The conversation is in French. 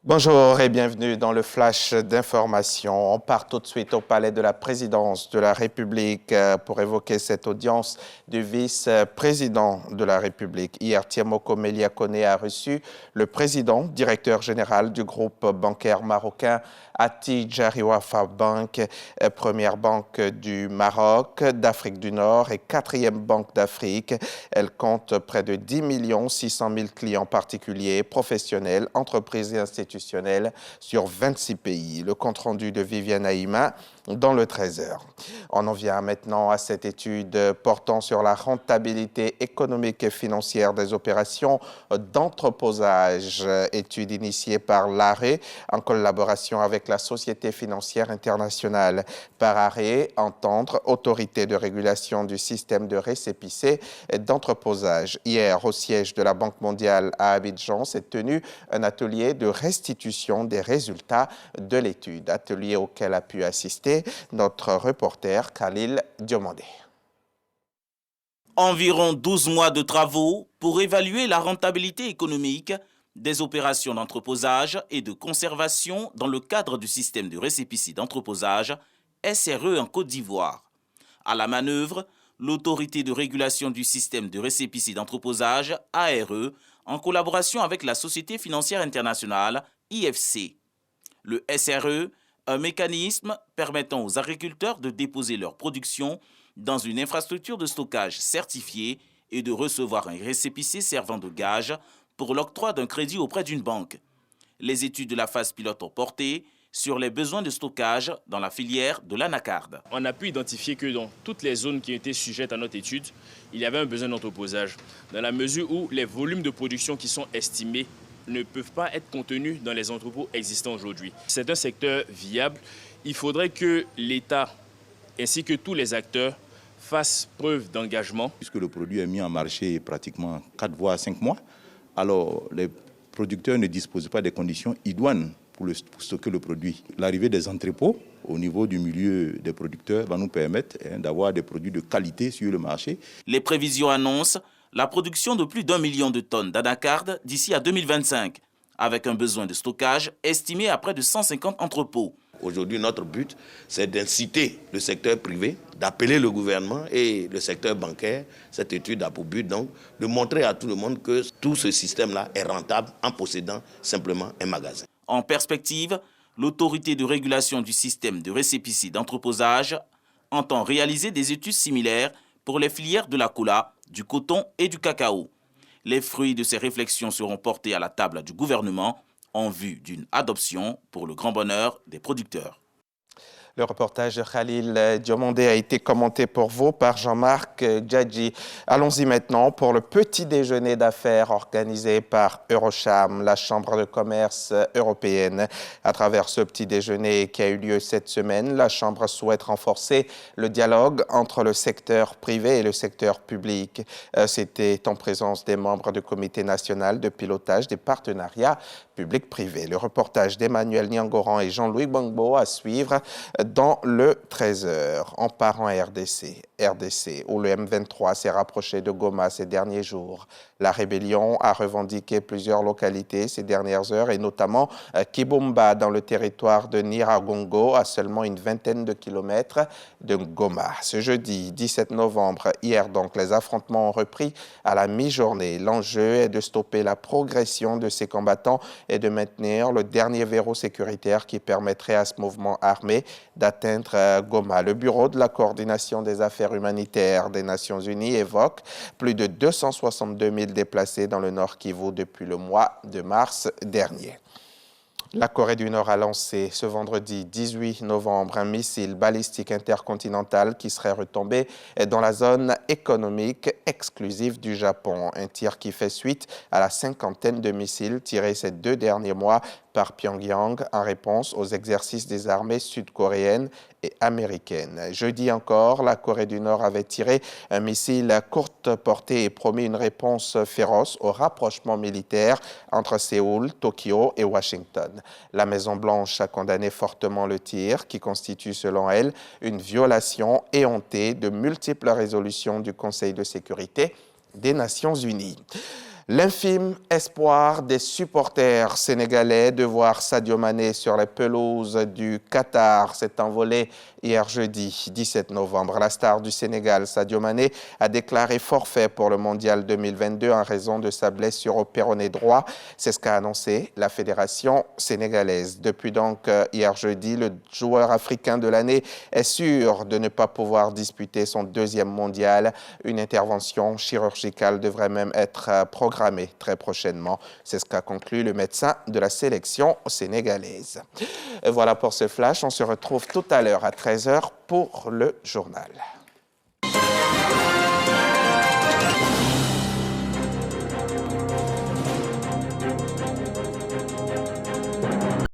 Bonjour et bienvenue dans le flash d'information. On part tout de suite au palais de la présidence de la République pour évoquer cette audience du vice-président de la République. Hier, Tiemoko Melia Koné a reçu le président, directeur général du groupe bancaire marocain Attijari Wafa Bank, première banque du Maroc, d'Afrique du Nord et quatrième banque d'Afrique. Elle compte près de 10 600 000 clients particuliers, professionnels, entreprises et institutionnels sur 26 pays. Le compte-rendu de Viviane Haïma dans le 13h. On en vient maintenant à cette étude portant sur la rentabilité économique et financière des opérations d'entreposage, étude initiée par l'ARE en collaboration avec la Société financière internationale. Par ARE, entendre Autorité de régulation du système de récépissé d'entreposage. Hier, au siège de la Banque mondiale à Abidjan, s'est tenu un atelier de restitution des résultats de l'étude, atelier auquel a pu assister notre reporter Khalil Diomandé. Environ 12 mois de travaux pour évaluer la rentabilité économique des opérations d'entreposage et de conservation dans le cadre du système de récépissé d'entreposage SRE en Côte d'Ivoire. À la manœuvre, l'Autorité de régulation du système de récépissé d'entreposage ARE en collaboration avec la Société financière internationale IFC. Le SRE, un mécanisme permettant aux agriculteurs de déposer leur production dans une infrastructure de stockage certifiée et de recevoir un récépissé servant de gage pour l'octroi d'un crédit auprès d'une banque. Les études de la phase pilote ont porté sur les besoins de stockage dans la filière de l'anacarde. On a pu identifier que dans toutes les zones qui étaient sujettes à notre étude, il y avait un besoin d'entreposage, dans la mesure où les volumes de production qui sont estimés ne peuvent pas être contenus dans les entrepôts existants aujourd'hui. C'est un secteur viable. Il faudrait que l'État ainsi que tous les acteurs fassent preuve d'engagement. Puisque le produit est mis en marché pratiquement 4 voire 5 mois, alors les producteurs ne disposent pas des conditions idoines pour stocker le produit. L'arrivée des entrepôts au niveau du milieu des producteurs va nous permettre d'avoir des produits de qualité sur le marché. Les prévisions annoncent la production de plus d'1 million de tonnes d'anacarde d'ici à 2025, avec un besoin de stockage estimé à près de 150 entrepôts. Aujourd'hui, notre but, c'est d'inciter le secteur privé, d'appeler le gouvernement et le secteur bancaire. Cette étude a pour but donc de montrer à tout le monde que tout ce système-là est rentable en possédant simplement un magasin. En perspective, l'Autorité de régulation du système de récépissé d'entreposage entend réaliser des études similaires pour les filières de la cola, du coton et du cacao. Les fruits de ces réflexions seront portés à la table du gouvernement en vue d'une adoption pour le grand bonheur des producteurs. Le reportage de Khalil Diomandé a été commenté pour vous par Jean-Marc Djadji. Allons-y maintenant pour le petit déjeuner d'affaires organisé par Eurocham, la Chambre de commerce européenne. À travers ce petit déjeuner qui a eu lieu cette semaine, la Chambre souhaite renforcer le dialogue entre le secteur privé et le secteur public. C'était en présence des membres du Comité national de pilotage des partenariats public-privé. Le reportage d'Emmanuel Niangoran et Jean-Louis Gbangbo à suivre dans le 13h. En parant à RDC, où le M23 s'est rapproché de Goma ces derniers jours. La rébellion a revendiqué plusieurs localités ces dernières heures, et notamment Kibumba, dans le territoire de Nyiragongo, à seulement une vingtaine de kilomètres de Goma. Ce jeudi 17 novembre, hier donc, les affrontements ont repris à la mi-journée. L'enjeu est de stopper la progression de ces combattants et de maintenir le dernier verrou sécuritaire qui permettrait à ce mouvement armé d'atteindre Goma. Le Bureau de la coordination des affaires humanitaires des Nations Unies évoque plus de 262 000 déplacés dans le Nord Kivu depuis le mois de mars dernier. La Corée du Nord a lancé ce vendredi 18 novembre un missile balistique intercontinental qui serait retombé dans la zone économique exclusive du Japon. Un tir qui fait suite à la cinquantaine de missiles tirés ces 2 derniers mois par Pyongyang en réponse aux exercices des armées sud-coréennes et américaines. Jeudi encore, la Corée du Nord avait tiré un missile à courte portée et promis une réponse féroce au rapprochement militaire entre Séoul, Tokyo et Washington. La Maison-Blanche a condamné fortement le tir, qui constitue selon elle une violation éhontée de multiples résolutions du Conseil de sécurité des Nations Unies. L'infime espoir des supporters sénégalais de voir Sadio Mané sur les pelouses du Qatar s'est envolé hier jeudi 17 novembre. La star du Sénégal, Sadio Mané, a déclaré forfait pour le Mondial 2022 en raison de sa blessure au péroné droit. C'est ce qu'a annoncé la Fédération sénégalaise. Depuis donc hier jeudi, le joueur africain de l'année est sûr de ne pas pouvoir disputer son deuxième mondial. Une intervention chirurgicale devrait même être programmée très prochainement. C'est ce qu'a conclu le médecin de la sélection sénégalaise. Et voilà pour ce flash. On se retrouve tout à l'heure à 13h pour le journal.